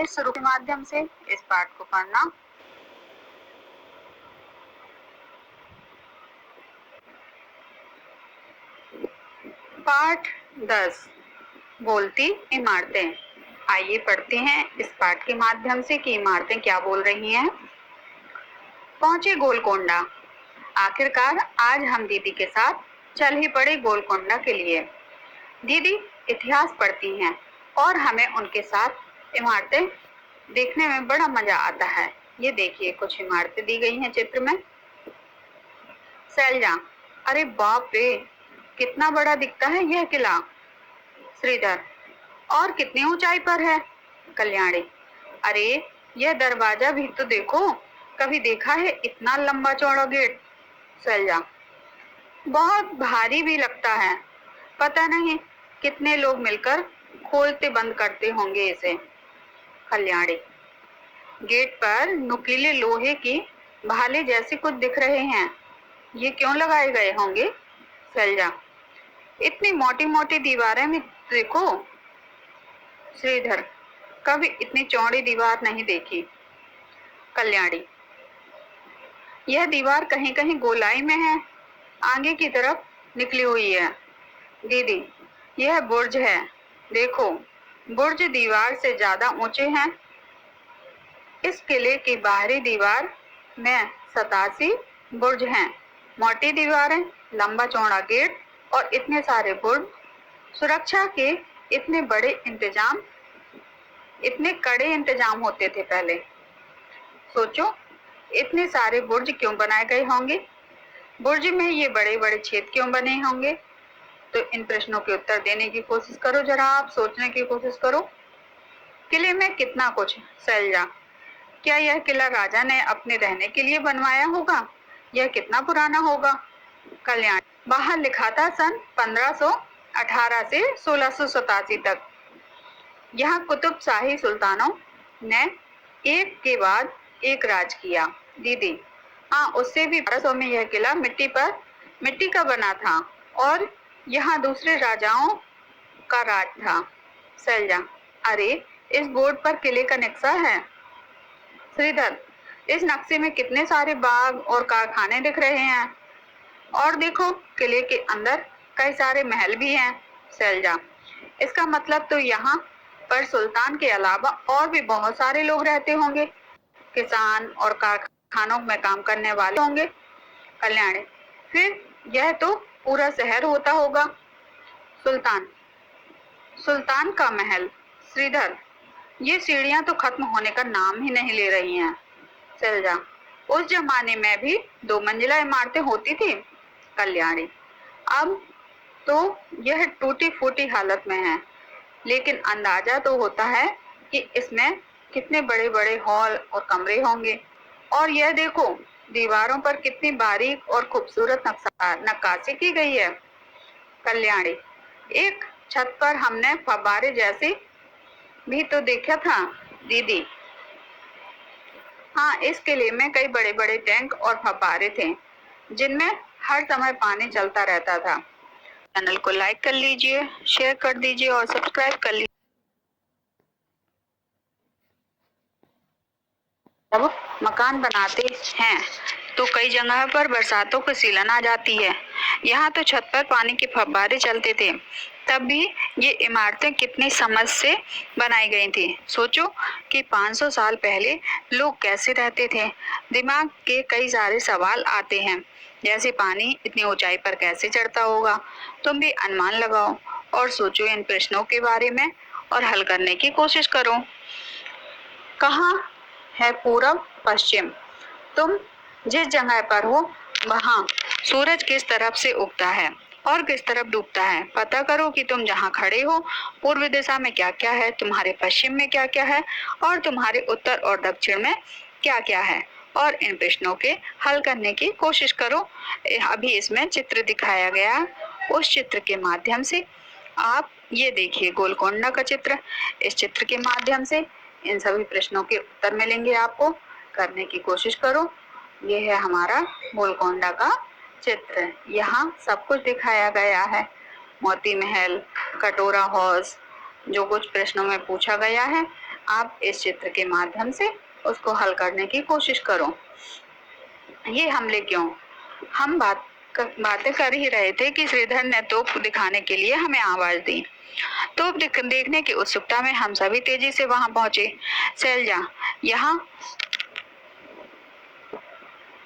चलिए शुरू के माध्यम से इस पाठ को पढ़ना। पाठ 10 बोलती इमारतें। आइए पढ़ते हैं इस पाठ के माध्यम से कि इमारतें क्या बोल रही हैं। पहुंचे गोलकोंडा। आखिरकार आज हम दीदी के साथ चल ही पड़े गोलकोंडा के लिए। दीदी इतिहास पढ़ती हैं और हमें उनके साथ इमारतें देखने में बड़ा मजा आता है। ये देखिए कुछ इमारतें दी गई हैं चित्र में। शैलजा, अरे बाप रे, कितना बड़ा दिखता है यह किला। श्रीधर, और कितनी ऊंचाई पर है। कल्याणी, अरे यह दरवाजा भी तो देखो, कभी देखा है इतना लंबा चौड़ा गेट। शैलजा, बहुत भारी भी लगता है, पता नहीं कितने लोग मिलकर खोलते बंद करते होंगे इसे। कल्याणी, गेट पर नुकीले लोहे की भाले जैसे कुछ दिख रहे हैं, ये क्यों लगाए गए होंगे। शैलजा, इतनी मोटी मोटी दीवारें भी देखो। श्रीधर, कभी इतनी चौड़ी दीवार नहीं देखी। कल्याणी, यह दीवार कहीं कहीं गोलाई में है, आगे की तरफ निकली हुई है। दीदी, यह बुर्ज है, देखो बुर्ज दीवार से ज्यादा ऊंचे हैं। इस किले की बाहरी दीवार में 87 बुर्ज हैं, मोटी दीवारें, लंबा चौड़ा गेट और इतने सारे बुर्ज। सुरक्षा के इतने कड़े इंतजाम होते थे पहले। सोचो इतने सारे बुर्ज क्यों बनाए गए होंगे, बुर्ज में ये बड़े बड़े छेद क्यों बने होंगे। तो इन प्रश्नों के उत्तर देने की कोशिश करो, जरा आप सोचने की कोशिश करो। किले में कितना कुछ। शैलजा, क्या यह किला राजा ने अपने रहने के लिए बनवाया होगा, यह कितना पुराना होगा। कल्याण, बाहर लिखा था सन 1518 से 1687 तक। यहाँ कुतुब शाही सुल्तानों ने एक के बाद एक राज किया। दीदी, हाँ उससे भी 1200 में यह किला मिट्टी का बना था और यहाँ दूसरे राजाओं का राज था। शैलजा, अरे इस बोर्ड पर किले का नक्शा है। श्रीधर, इस नक्शे में कितने सारे बाग और कारखाने दिख रहे हैं, और देखो किले के अंदर कई सारे महल भी हैं। शैलजा, इसका मतलब तो यहाँ पर सुल्तान के अलावा और भी बहुत सारे लोग रहते होंगे, किसान और कारखानों में काम करने वाले होंगे। कल्याणी, फिर यह तो पूरा शहर होता होगा। सुल्तान का महल। श्रीधर, ये सीढ़ियां तो खत्म होने का नाम ही नहीं ले रही हैं। शैलजा, उस जमाने में भी 2 मंजिला इमारतें होती थी। कल्याणी, अब तो यह टूटी फूटी हालत में है, लेकिन अंदाजा तो होता है कि इसमें कितने बड़े बड़े हॉल और कमरे होंगे। और यह देखो दीवारों पर कितनी बारीक और खूबसूरत नक्काशी की गई है। कल्याणी, एक छत पर हमने फव्वारे जैसे भी तो देखा था। दीदी, हाँ इस किले में कई बड़े बड़े टैंक और फव्वारे थे, जिनमें हर समय पानी चलता रहता था। चैनल को लाइक कर लीजिए, शेयर कर दीजिए और सब्सक्राइब कर लीजिए। जब मकान बनाते हैं तो कई जगह पर बरसातों की सीलन आ जाती है। यहाँ तो छत पर पानी के फव्वारे चलते थे, तब भी ये इमारतें कितनी समझ से बनाई गई थी। सोचो कि 500 साल पहले लोग कैसे रहते थे। दिमाग के कई सारे सवाल आते हैं, जैसे पानी इतनी ऊंचाई पर कैसे चढ़ता होगा। तुम भी अनुमान लगाओ और सोचो इन प्रश्नों के बारे में और हल करने की कोशिश करो। कहाँ है पूरब पश्चिम। तुम जिस जगह पर हो वहाँ सूरज किस तरफ से उगता है और किस तरफ डूबता है। पता करो कि तुम जहाँ खड़े हो पूर्व दिशा में क्या क्या है, तुम्हारे पश्चिम में क्या क्या है और तुम्हारे उत्तर और दक्षिण में क्या क्या है, और इन प्रश्नों के हल करने की कोशिश करो। अभी इसमें चित्र दिखाया गया, उस चित्र के माध्यम से आप ये देखिए गोलकोंडा का चित्र। इस चित्र के माध्यम से इन सभी प्रश्नों के उत्तर मिलेंगे आपको, करने की कोशिश करो। ये है हमारा गोलकोंडा का चित्र। यहाँ सब कुछ दिखाया गया है, मोती महल, कटोरा हाउस, जो कुछ प्रश्नों में पूछा गया है आप इस चित्र के माध्यम से उसको हल करने की कोशिश करो। ये हमले क्यों? हम बातें कर ही रहे थे कि श्रीधर ने तोप दिखाने के लिए हमें आवाज दी। तोप देखने की उत्सुकता में हम सभी तेजी से वहां पहुंचे। शैलजा,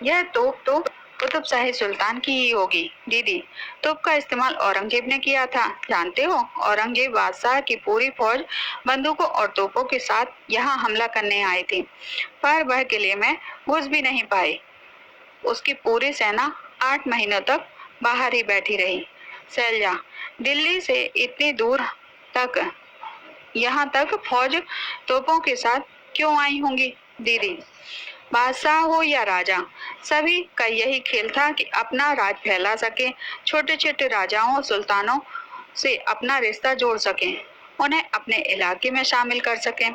यह तोप तो कुतुब शाही सुल्तान की ही होगी। दीदी, तोप का इस्तेमाल औरंगजेब ने किया था, जानते हो? औरंगजेब बादशाह की पूरी फौज बंदूकों और तोपों के साथ यहाँ हमला करने आई थी, पर वह किले में घुस भी नहीं पाए। उसकी पूरी सेना 8 महीनों तक बाहर ही बैठी रही। शैलजा, दिल्ली से इतनी दूर तक यहाँ तक फौज तोपों के साथ क्यों आई होंगी? दीदी, बादशाह हो या राजा, सभी का यही खेल था कि अपना राज फैला सके, छोटे छोटे राजाओं सुल्तानों से अपना रिश्ता जोड़ सके, उन्हें अपने इलाके में शामिल कर सके।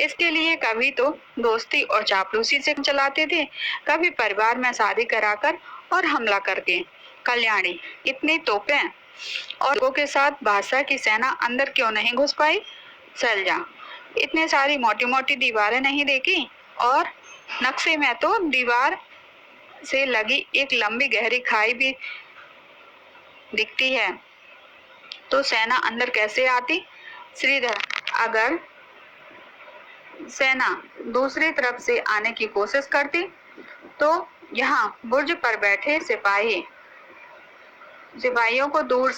इसके लिए कभी तो दोस्ती और चापलूसी से चलाते थे, कभी परिवार में शादी कराकर और हमला करके। कल्याणी, इतनी तोपें और लोगों के साथ बादशाह की सेना अंदर क्यों नहीं घुस पाई? शैलजा, इतनी सारी मोटी मोटी दीवारें नहीं देखी, और नक्शे में तो दीवार से लगी एक लंबी गहरी खाई भी दिखती है, तो सेना अंदर कैसे आती? श्रीधर, अगर सेना दूसरी तरफ से आने की कोशिश करती तो यहाँ बुर्ज पर बैठे सिपाहियों को दूर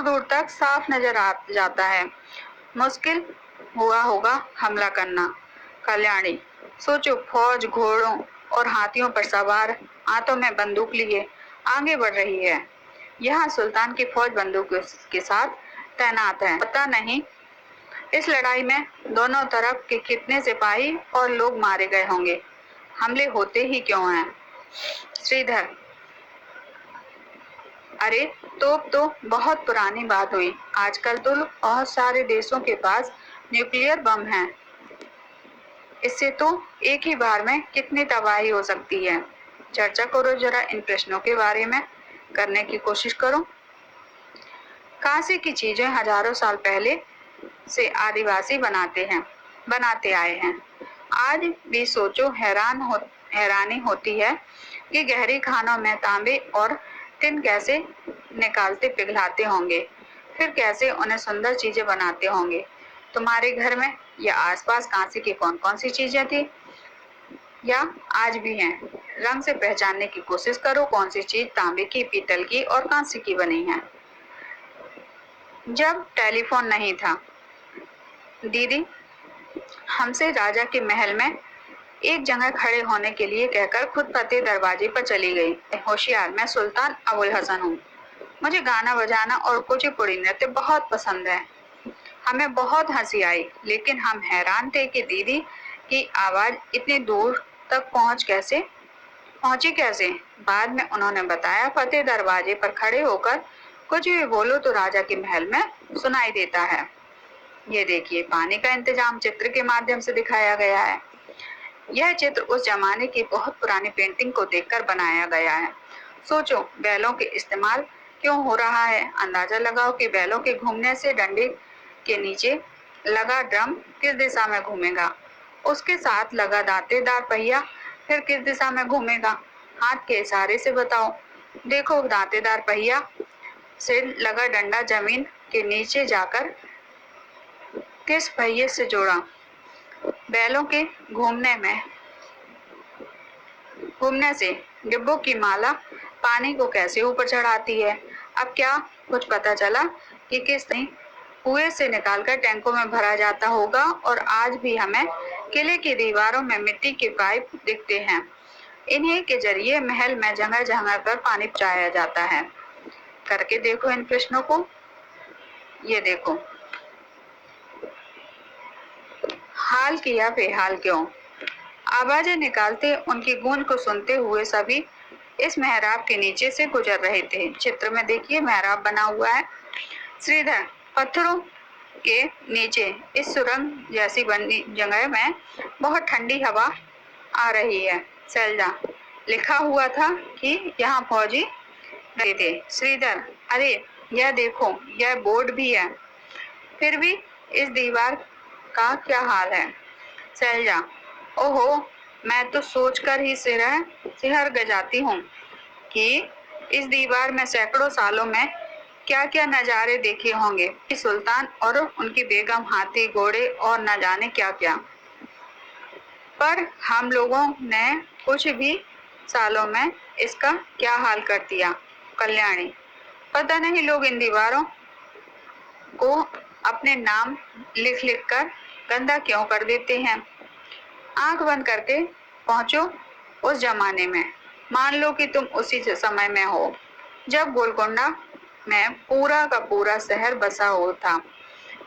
दूर तक साफ नजर आ जाता है। मुश्किल हुआ होगा हमला करना। कल्याणी, सोचो, फौज घोड़ों और हाथियों पर सवार, हाथों में बंदूक लिए आगे बढ़ रही है। यहाँ सुल्तान की फौज बंदूक के साथ तैनात है। पता नहीं इस लड़ाई में दोनों तरफ के कितने सिपाही और लोग मारे गए होंगे। हमले होते ही क्यों हैं? श्रीधर, अरे तोप तो बहुत पुरानी बात हुई, आजकल तो बहुत सारे देशों के पास न्यूक्लियर बम हैं। इससे तो एक ही बार में कितनी तबाही हो सकती है। चर्चा करो, जरा इन प्रश्नों के बारे में करने की कोशिश करो। कांसे की चीजें हजारों साल पहले से आदिवासी बनाते आए हैं। आज भी सोचो, हैरानी होती है कि गहरी खानों में तांबे और टिन कैसे निकालते पिघलाते होंगे, फिर कैसे उन्हें सुंदर चीजें बनाते होंगे। तुम्हारे घर में या आसपास कांसे की कौन कौन सी चीजें थी या आज भी हैं? रंग से पहचानने की कोशिश करो, कौन सी चीज तांबे की, पीतल की और कांसे की बनी है। जब टेलीफोन नहीं था, दीदी हमसे राजा के महल में एक जगह खड़े होने के लिए कहकर खुद फतेह दरवाजे पर चली गई। होशियार, मैं सुल्तान अबुल हसन हूँ। मुझे गाना बजाना और कुचिपुड़ी नृत्य बहुत पसंद है। हमें बहुत हंसी आई, लेकिन हम हैरान थे कि दीदी की आवाज इतनी दूर तक पहुंची कैसे। बाद में उन्होंने बताया, फतेह दरवाजे पर खड़े होकर कुछ भी बोलो तो राजा के महल में सुनाई देता है। ये देखिए, पानी का इंतजाम चित्र के माध्यम से दिखाया गया है। यह चित्र उस जमाने की बहुत पुरानी पेंटिंग को देखकर बनाया गया है। सोचो, बैलों के इस्तेमाल क्यों हो रहा है? अंदाजा लगाओ कि बैलों के घूमने से डंडे के नीचे लगा ड्रम किस दिशा में घूमेगा, उसके साथ लगा दांतेदार पहिया फिर किस दिशा में घूमेगा। हाथ के इशारे से बताओ। देखो, दांतेदार पहिया से लगा डंडा जमीन के नीचे जाकर किस पहिए से जोड़ा। बैलों के घूमने से डिब्बों की माला पानी को कैसे ऊपर चढ़ाती है। अब क्या कुछ पता चला कि किस कुएं से निकालकर टैंकों में भरा जाता होगा। और आज भी हमें किले की दीवारों में मिट्टी के पाइप दिखते हैं। इन्हीं के जरिए महल में जगह जगह पर पानी पहुंचाया जाता है। करके देखो इन प्रश्नों को। ये देखो, हाल किया बेहाल क्यों? आवाजें निकालते, उनकी गूंज को सुनते हुए सभी इस मेहराब के नीचे से गुजर रहे थे। चित्र में देखिए, मेहराब बना हुआ है। श्रीधर, पत्थरों के नीचे इस सुरंग जैसी बनी जगह में बहुत ठंडी हवा आ रही है। शैलजा, लिखा हुआ था कि यहाँ फौजी रहते थे। श्रीधर, अरे यह देखो, यह बोर्ड भी है। फिर भी इस दीवार का क्या हाल है? शैलजा, ओहो, मैं तो सोचकर ही सिहर गजाती हूँ कि इस दीवार में सैकड़ों सालों में क्या क्या नजारे देखे होंगे। सुल्तान और उनकी बेगम, हाथी, घोड़े और न जाने क्या क्या। पर हम लोगों ने कुछ भी सालों में इसका क्या हाल कर दिया। कल्याणी, पता नहीं लोग इन दीवारों को अपने नाम लिख लिख कर गंदा क्यों कर देते हैं। आंख बंद करके पहुंचो उस जमाने में। मान लो कि तुम उसी समय में हो जब गोलकोंडा में पूरा का पूरा शहर बसा हुआ था।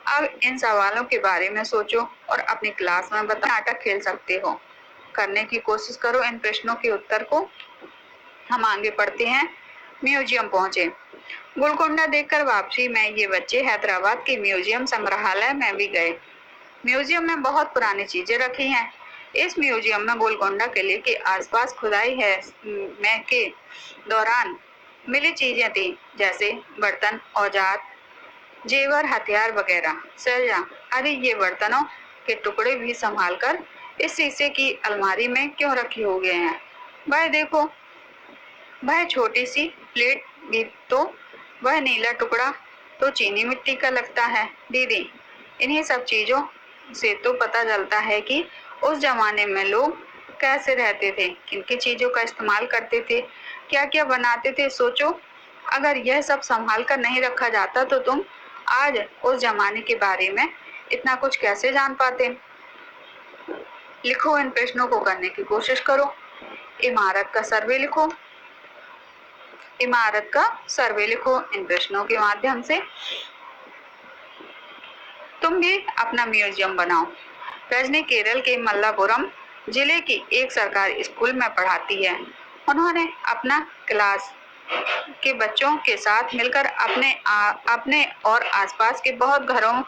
अब इन सवालों के बारे में सोचो और अपनी क्लास में नाटक खेल सकते हो। करने की कोशिश करो इन प्रश्नों के उत्तर को। हम आगे पढ़ते हैं। म्यूजियम पहुंचे। गोलकोंडा देखकर वापसी में ये बच्चे हैदराबाद के म्यूजियम संग्रहालय में भी गए। म्यूजियम में बहुत पुरानी चीजें रखी हैं। इस म्यूजियम में गोलकोंडा किले के आसपास खुदाई है में के दौरान मिली चीजें थी, जैसे बर्तन, औजार, जेवर, हथियार वगैरह। सैलजा, अरे ये बर्तनों के टुकड़े भी संभाल कर इस शीशे की अलमारी में क्यों रखे हो गए हैं? भाई देखो, वह छोटी सी प्लेट भी तो, वह नीला टुकड़ा तो चीनी मिट्टी का लगता है। दीदी, इन्हीं सब चीजों से तो पता चलता है कि उस जमाने में लोग कैसे रहते थे, किन की चीजों का इस्तेमाल करते थे, क्या क्या बनाते थे। सोचो, अगर यह सब संभाल कर नहीं रखा जाता तो तुम आज उस जमाने के बारे में इतना कुछ कैसे जान पाते। लिखो, इन प्रश्नों को करने की कोशिश करो। इमारत का सर्वे लिखो। इमारत का सर्वे लिखो इन प्रश्नों के माध्यम से। तुम भी अपना म्यूजियम बनाओ। रजनी केरल के मल्लापुरम जिले की एक सरकारी स्कूल में पढ़ाती है। उन्होंने अपना क्लास के बच्चों के साथ मिलकर अपने और आसपास के बहुत घरों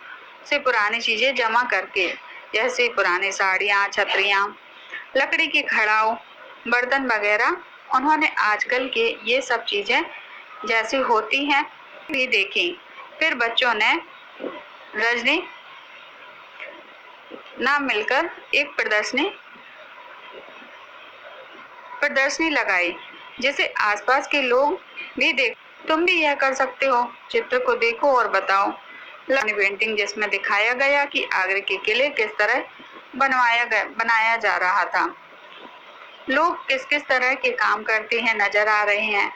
से पुरानी चीजें जमा करके, जैसे पुरानी साड़ियाँ, छतरियाँ, लकड़ी की खड़ाऊ, बर्तन वगैरह, उन्होंने आजकल के ये सब चीजें जैसी होती हैं भी देखी। फिर बच्चों ने रजनी ना मिलकर एक प्रदर्शनी लगाई, जिसे आसपास के लोग भी देख। तुम भी यह कर सकते हो। चित्र को देखो और बताओ। पेंटिंग जिसमें दिखाया गया कि आगरे के किले किस तरह बनाया जा रहा था। लोग किस किस तरह के काम करते हैं नजर आ रहे हैं।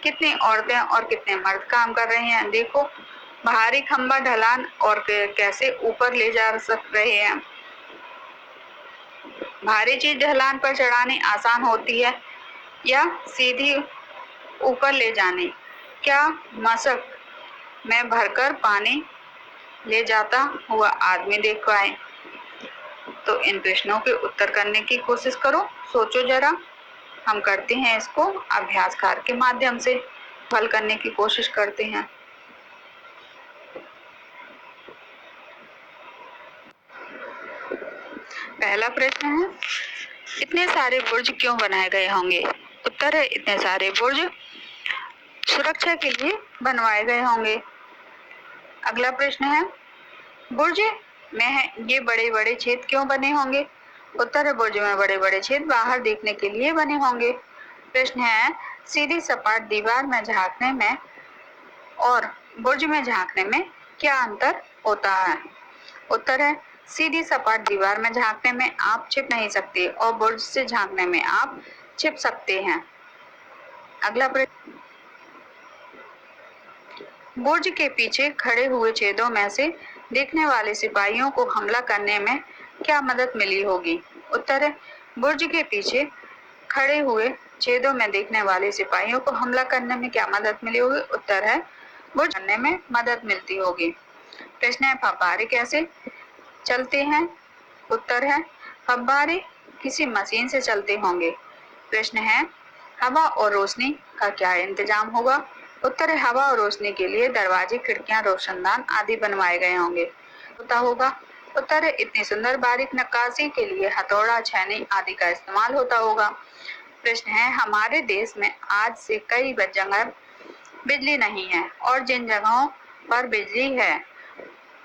कितनी औरतें और कितने मर्द काम कर रहे हैं। देखो, भारी खंबा ढलान और कैसे ऊपर ले जा रहे हैं। भारी चीज ढलान पर चढ़ानी आसान होती है या सीधी ऊपर ले जानी। क्या मशक में भरकर पानी ले जाता हुआ आदमी देख पाए। तो इन प्रश्नों के उत्तर करने की कोशिश करो। सोचो जरा। हम करते हैं इसको अभ्यास कार्य के माध्यम से हल करने की कोशिश करते हैं। पहला प्रश्न है, इतने सारे बुर्ज क्यों बनाए गए होंगे? उत्तर है, इतने सारे बुर्ज सुरक्षा के लिए बनवाए गए होंगे। अगला प्रश्न है, बुर्ज में ये बड़े बड़े छेद क्यों बने होंगे? उत्तर है, बुर्ज में बड़े बड़े छेद बाहर देखने के लिए बने होंगे। प्रश्न है, सीधी सपाट दीवार में झांकने में और बुर्ज में झांकने में क्या अंतर होता है? उत्तर है, सीधी सपाट दीवार में झांकने में आप छिप नहीं सकते और बुर्ज से झांकने में आप छिप सकते हैं। अगला प्रश्न, बुर्ज के पीछे खड़े हुए छेदों में से देखने वाले सिपाहियों को हमला करने में क्या मदद मिली होगी? उत्तर है, बुर्ज के पीछे खड़े हुए छेदों में देखने वाले सिपाहियों को हमला करने में क्या मदद मिली होगी? उत्तर है, बुर्ज करने में मदद मिलती होगी। प्रश्न है, फव्वारे कैसे चलते हैं? उत्तर है, फव्वारे किसी मशीन से चलते होंगे। प्रश्न है, हवा और रोशनी का क्या इंतजाम होगा? उत्तर है, हवा और रोशनी के लिए दरवाजे, खिड़कियां, रोशनदान आदि बनवाए गए होंगे होगा। उत्तर है, इतनी सुंदर बारीक नक्काशी के लिए हथौड़ा, छैनी आदि का इस्तेमाल होता होगा। प्रश्न है, हमारे देश में आज से कई जगह बिजली नहीं है और जिन जगहों पर बिजली है,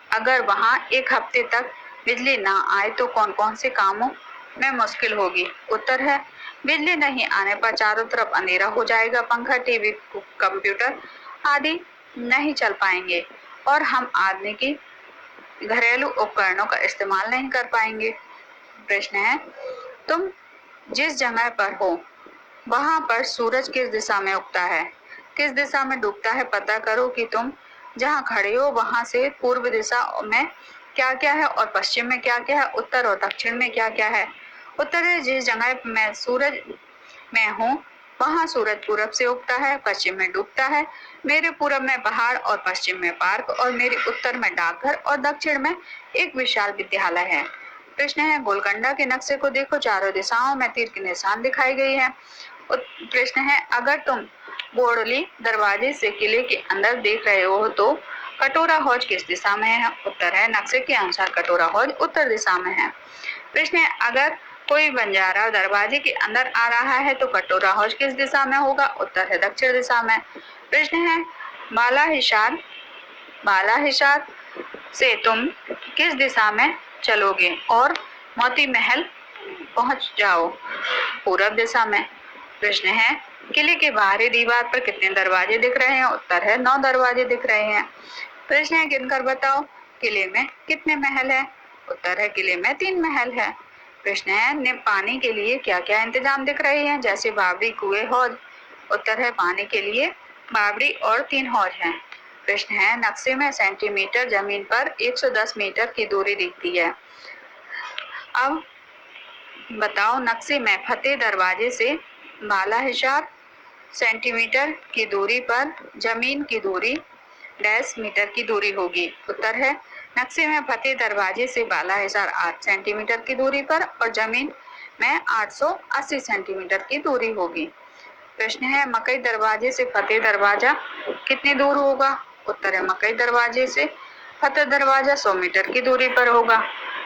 अगर वहां एक हफ्ते तक बिजली ना आए तो कौन कौन से कामों में मुश्किल होगी? उत्तर है बिजली नहीं आने पर चारों तरफ अंधेरा हो जाएगा, पंखा, टीवी, कंप्यूटर आदि नहीं चल पाएंगे और हम आदमी की घरेलू उपकरणों का इस्तेमाल नहीं कर पाएंगे। प्रश्न है तुम जिस जगह पर हो वहां पर सूरज किस दिशा में उगता है, किस दिशा में डूबता है? पता करो कि तुम जहां खड़े हो वहां से पूर्व दिशा में क्या क्या है और पश्चिम में क्या क्या है, उत्तर और दक्षिण में क्या क्या है। उत्तर है जिस जगह मैं सूरज में हूँ वहां सूरज पूरब से उगता है, पश्चिम में डूबता है, मेरे पूरब में पहाड़ और पश्चिम में पार्क और मेरे उत्तर में डाकघर और दक्षिण में एक विशाल विद्यालय है। प्रश्न है गोलकंडा के नक्शे को देखो, चारों दिशाओं में तीर के निशान दिखाई गई है। प्रश्न है अगर तुम बोड़ली दरवाजे से किले के अंदर देख रहे हो तो कटोरा हौज किस दिशा में है? उत्तर है नक्शे के अनुसार कटोरा हौज उत्तर दिशा में है। प्रश्न है अगर कोई बंजारा दरवाजे के अंदर आ रहा है तो कटोरा हौज किस दिशा में होगा? उत्तर है दक्षिण दिशा में। प्रश्न है बाला हिसार से तुम किस दिशा में चलोगे और मोती महल पहुंच जाओ? पूरब दिशा में। प्रश्न है किले के बाहरी दीवार पर कितने दरवाजे दिख रहे हैं? उत्तर है 9 दरवाजे दिख रहे हैं। प्रश्न है गिनकर बताओ किले में कितने महल है? उत्तर है किले में 3 महल है। प्रश्न है पानी के लिए क्या क्या इंतजाम दिख रहे हैं, जैसे बावड़ी, कुएं, हौज? उत्तर है पानी के लिए बावड़ी और 3 हौज हैं। प्रश्न है नक्शे में सेंटीमीटर जमीन पर 110 मीटर की दूरी दिखती है। अब बताओ नक्शे में फतेह दरवाजे से बाला हिसार सेंटीमीटर की दूरी पर जमीन की दूरी डैश मीटर की दूरी होगी। उत्तर है नक्शे में फतेह दरवाजे से बाला हिसार 8 सेंटीमीटर की दूरी पर और जमीन में 880 सेंटीमीटर की दूरी होगी। प्रश्न है मकई दरवाजे से फतेह दरवाजा कितनी दूर होगा? उत्तर है मकई दरवाजे से फतेह दरवाजा 100 मीटर की दूरी पर होगा।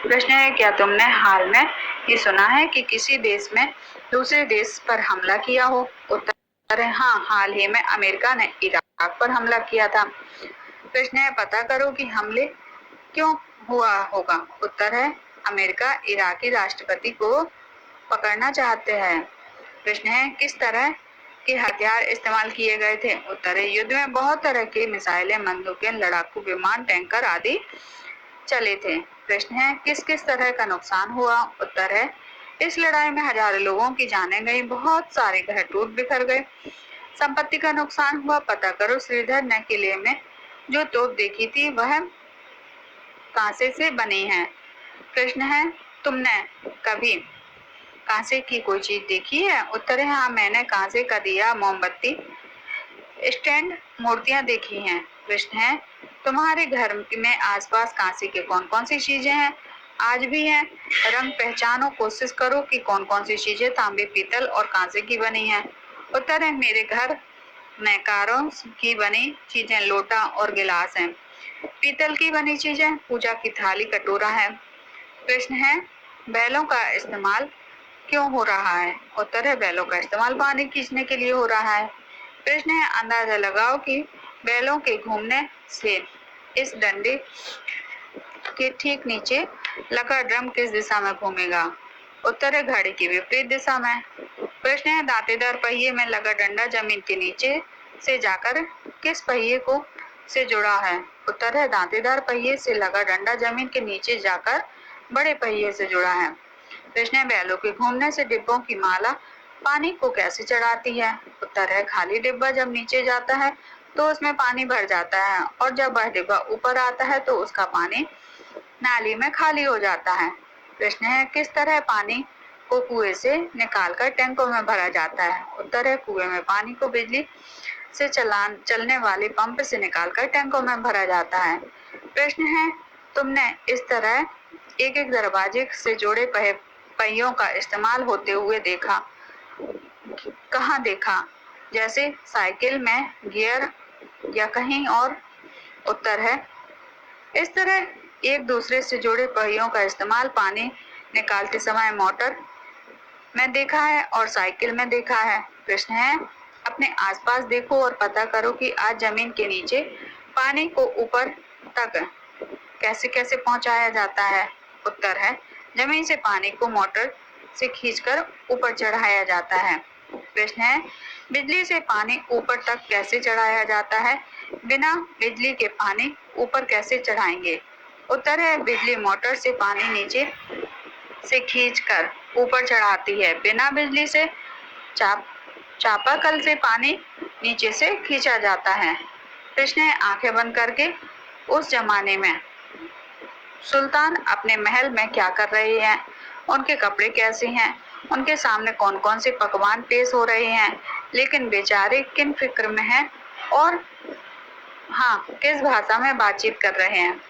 प्रश्न है क्या तुमने हाल में ये सुना है कि किसी देश में दूसरे देश पर हमला किया हो? उत्तर है हाँ, हाल ही में अमेरिका ने इराक पर हमला किया था। प्रश्न है पता करो कि हमले क्यों हुआ होगा? उत्तर है अमेरिका इराकी राष्ट्रपति को पकड़ना चाहते हैं। प्रश्न है किस तरह के हथियार इस्तेमाल किए गए थे? उत्तर है युद्ध में बहुत तरह की मिसाइलें, बंदूकें, लड़ाकू विमान, टैंकर आदि चले थे। प्रश्न है किस किस तरह का नुकसान हुआ? उत्तर है इस लड़ाई में हजारों लोगों की जानें गई, बहुत सारे घर टूट बिखर गए, संपत्ति का नुकसान हुआ। पता करो श्रीधर ने किले में जो तोप देखी थी वह कांसे से बनी है। प्रश्न है तुमने कभी कांसे की कोई चीज देखी है? उत्तर है हाँ, मैंने कांसे का दिया, मोमबत्ती, स्टैंड, मूर्तियां देखी हैं। प्रश्न है तुम्हारे घर में आसपास कांसे के कौन कौन सी चीजें हैं? आज भी हैं। रंग पहचानो, कोशिश करो कि कौन कौन सी चीजें तांबे, पीतल और कांसे की बनी हैं। उत्तर है मेरे घर में कारों की बनी चीजें लोटा और गिलास हैं, पीतल की बनी चीजें पूजा की थाली, कटोरा है। प्रश्न है बैलों का इस्तेमाल क्यों हो रहा है? उत्तर है बैलों का इस्तेमाल पानी खींचने के लिए हो रहा है। प्रश्न है अंदाजा लगाओ कि बैलों के घूमने से इस डंडे के ठीक नीचे लगा ड्रम किस दिशा में घूमेगा? उत्तर है घड़ी की विपरीत दिशा में। प्रश्न है दांतेदार पहिए में लगा डंडा जमीन के नीचे से जाकर किस पहिए को से जुड़ा है? उत्तर है दांतेदार पहिए से लगा डंडा जमीन के नीचे जाकर बड़े पहिए से जुड़ा है। प्रश्न है बैलों के घूमने से डिब्बों की माला पानी को कैसे चढ़ाती है? उत्तर है खाली डिब्बा जब नीचे जाता है तो उसमें पानी भर जाता है और जब वह डिब्बा ऊपर आता है तो उसका पानी नाली में खाली हो जाता है। प्रश्न है किस तरह पानी को कुएं से निकालकर टैंकों में भरा जाता है? उत्तर है कुएं में पानी को बिजली से चलने वाले पंप से निकालकर टैंकों में भरा जाता है। प्रश्न है तुमने इस तरह एक एक दरवाजे से जुड़े पहियों का इस्तेमाल होते हुए देखा, कहाँ देखा, जैसे साइकिल में गियर या कहीं और? उत्तर है इस तरह एक दूसरे से जुड़े पहियों का इस्तेमाल पानी निकालते समय मोटर में देखा है और साइकिल में देखा है। प्रश्न है अपने आसपास देखो और पता करो कि आज जमीन के नीचे पानी को ऊपर तक कैसे कैसे पहुंचाया जाता है? उत्तर है जमीन से पानी को मोटर से खींचकर ऊपर चढ़ाया जाता है। प्रश्न है बिजली से पानी ऊपर तक कैसे चढ़ाया जाता है? बिना बिजली के पानी ऊपर कैसे चढ़ाएंगे? उत्तर है बिजली मोटर से पानी नीचे से खींचकर ऊपर चढ़ाती है। बिना बिजली से चापाकल से पानी नीचे से खींचा जाता है। प्रश्न है आंखें बंद करके उस जमाने में सुल्तान अपने महल में क्या कर रहे हैं? उनके कपड़े कैसे हैं? उनके सामने कौन कौन से पकवान पेश हो रहे हैं? लेकिन बेचारे किन फिक्र में हैं और हाँ किस भाषा में बातचीत कर रहे हैं?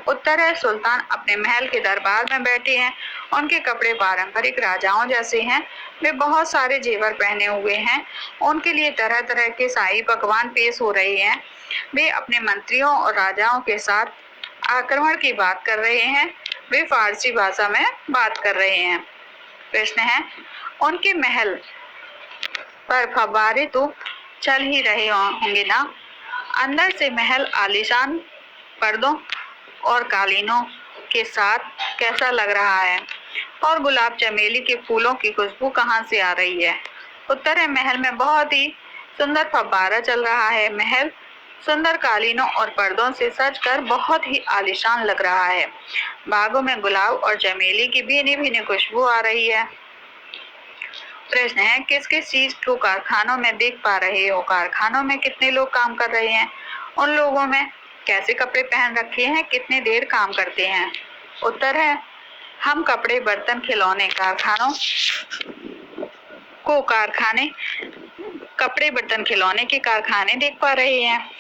उत्तर है सुल्तान अपने महल के दरबार में बैठे हैं। उनके कपड़े पारंपरिक राजाओं जैसे हैं। वे बहुत सारे जेवर पहने हुए हैं। उनके लिए तरह तरह के शाही पकवान पेश हो रहे हैं। वे अपने मंत्रियों और राजाओं के साथ आक्रमण की बात कर रहे हैं। वे फारसी भाषा में बात कर रहे हैं। प्रश्न है उनके महल पर फव्वारे तो चल ही रहे होंगे ना? अंदर से महल आलीशान पर्दों और कालीनों के साथ कैसा लग रहा है? और गुलाब चमेली के फूलों की खुशबू कहाँ से आ रही है? उत्तर है महल में बहुत ही सुंदर फव्वारा चल रहा है। महल सुंदर कालीनों और पर्दों से सजकर बहुत ही आलीशान लग रहा है। बागों में गुलाब और चमेली की भीनी भीनी खुशबू आ रही है। प्रश्न है किस किस चीज को कारखानों में देख पा रहे हो? कारखानों में कितने लोग काम कर रहे हैं? उन लोगों में कैसे कपड़े पहन रखे हैं? कितने देर काम करते हैं? उत्तर है हम कपड़े बर्तन खिलौने कपड़े बर्तन खिलौने के कारखाने देख पा रहे हैं।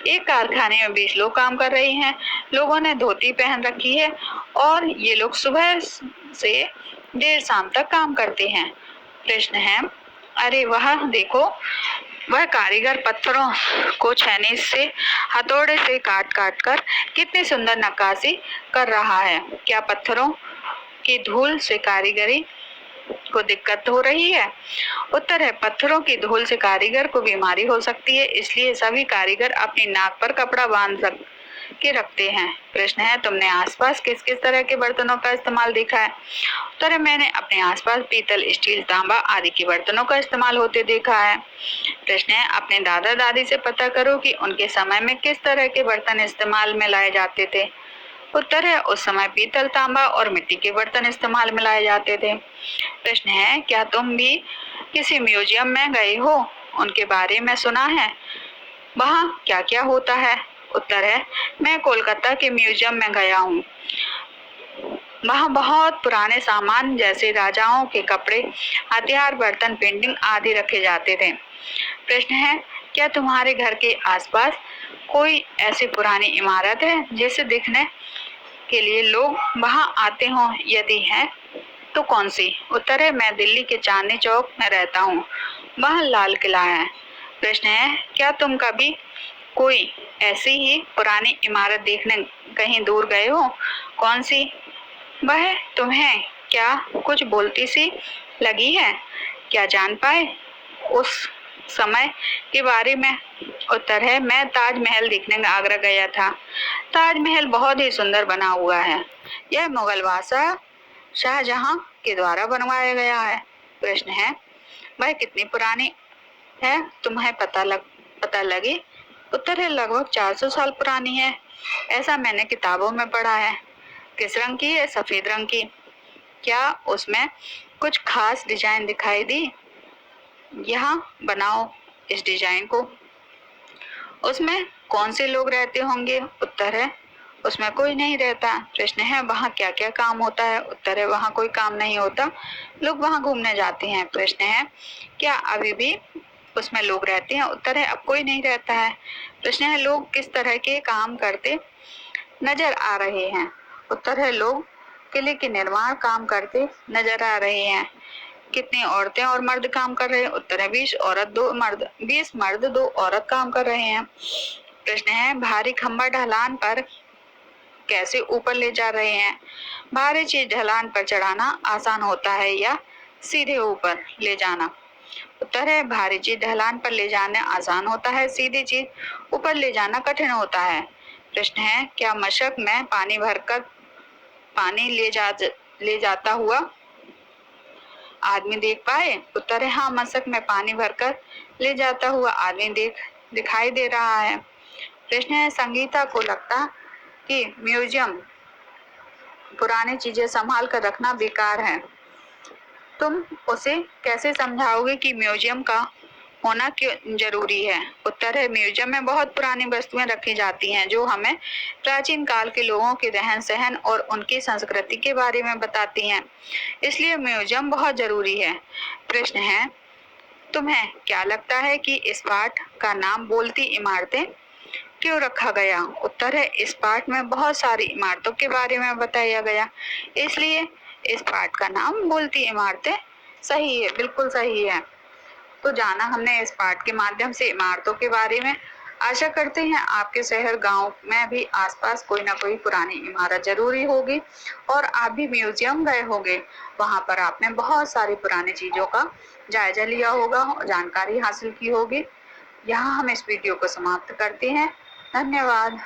एक कारखाने में 20 लोग काम कर रहे हैं। लोगों ने धोती पहन रखी है और ये लोग सुबह से देर शाम तक काम करते हैं। प्रश्न है अरे वह देखो वह कारीगर पत्थरों को छेनी से हथौड़े से काट काट कर कितनी सुंदर नक्काशी कर रहा है। क्या पत्थरों की धूल से कारीगरी को दिक्कत हो रही है? उत्तर है पत्थरों की धूल से कारीगर को बीमारी हो सकती है, इसलिए सभी कारीगर अपनी नाक पर कपड़ा बांध के रखते हैं। प्रश्न है तुमने आसपास किस किस तरह के बर्तनों का इस्तेमाल देखा है? उत्तर है मैंने अपने आसपास पीतल, स्टील, तांबा आदि के बर्तनों का इस्तेमाल होते देखा है। प्रश्न है अपने दादा दादी से पता करो कि उनके समय में किस तरह के बर्तन इस्तेमाल में लाए जाते थे। उत्तर है उस समय पीतल, तांबा और मिट्टी के बर्तन इस्तेमाल में लाए जाते थे। प्रश्न है क्या तुम भी किसी म्यूजियम में गए हो? उनके बारे में सुना है? वहाँ क्या क्या होता है? उत्तर है मैं कोलकाता के म्यूजियम में गया हूँ। वहाँ बहुत पुराने सामान जैसे राजाओं के कपड़े, हथियार, बर्तन, पेंटिंग आदि रखे जाते थे। प्रश्न है क्या तुम्हारे घर के आसपास कोई ऐसी पुरानी इमारत है जिसे देखने के लिए लोग वहाँ आते हों? यदि है तो कौन सी? उत्तर है मैं दिल्ली के चांदनी चौक में रहता हूँ। वहाँ लाल किला है। प्रश्न है क्या तुम कभी कोई ऐसी ही पुरानी इमारत देखने कहीं दूर गए हो? कौन सी? वह तुम्हें क्या कुछ बोलती सी लगी है? क्या जान पाए उस समय के बारे में? उत्तर है मैं ताजमहल देखने आगरा गया था। ताजमहल बहुत ही सुंदर बना हुआ है। यह मुगल बादशाह शाहजहां के द्वारा बनवाया गया है। प्रश्न है वह कितनी पुरानी है तुम्हें पता लगे? उत्तर है लगभग 400 साल पुरानी है। ऐसा मैंने किताबों में पढ़ा है। किस रंग की है? सफेद रंग की। क्या उसमें कुछ खास डिजाइन दिखाई दी? यहाँ बनाओ इस डिजाइन को। उसमें कौन से लोग रहते होंगे? उत्तर है उसमें कोई नहीं रहता। प्रश्न है वहाँ क्या क्या काम होता है? उत्तर है वहाँ कोई काम नहीं होता, लोग वहाँ घूमने जाते हैं। प्रश्न है क्या अभी भी उसमें लोग रहते हैं? उत्तर है अब कोई नहीं रहता है। प्रश्न है लोग किस तरह के काम करते नजर आ रहे हैं? उत्तर है लोग किले के निर्माण काम करते नजर आ रहे हैं। कितनी औरतें और मर्द काम कर रहे हैं? उत्तर है 20 मर्द 2 औरत काम कर रहे हैं। प्रश्न है भारी खंबा ढलान पर कैसे ऊपर ले जा रहे हैं? भारी चीज ढलान पर चढ़ाना आसान होता है या सीधे ऊपर ले जाना? उत्तर है भारी चीज ढलान पर ले जाना आसान होता है, सीधी चीज ऊपर ले जाना कठिन होता है। प्रश्न है क्या मशक में पानी भरकर पानी ले जाता हुआ आदमी देख पाए? उत्तर है हाँ, मशक में पानी भरकर ले जाता हुआ आदमी दिखाई दे रहा है। प्रश्न है, संगीता को लगता कि म्यूजियम पुरानी चीजें संभाल कर रखना बेकार है। तुम उसे कैसे समझाओगे कि म्यूजियम का होना क्यों जरूरी है? उत्तर है, म्यूजियम में बहुत पुरानी वस्तुएं रखी जाती हैं जो हमें प्राचीन काल के लोगों के रहन सहन और उनकी संस्कृति के बारे में बताती हैं, इसलिए म्यूजियम बहुत जरूरी है। प्रश्न है, तुम्हें क्या लगता है कि इस पाठ का नाम बोलती इमारतें क्यों रखा गया? उत्तर है, इस पाठ में बहुत सारी इमारतों के बारे में बताया गया, इसलिए इस पाठ का नाम बोलती इमारतें सही है, बिल्कुल सही है। तो जाना हमने इस पाठ के माध्यम से इमारतों के बारे में। आशा करते हैं आपके शहर गांव में भी आसपास कोई ना कोई पुरानी इमारत जरूरी होगी और आप भी म्यूजियम गए होंगे। वहां पर आपने बहुत सारी पुरानी चीजों का जायजा लिया होगा और जानकारी हासिल की होगी। यहाँ हम इस वीडियो को समाप्त करते हैं। धन्यवाद।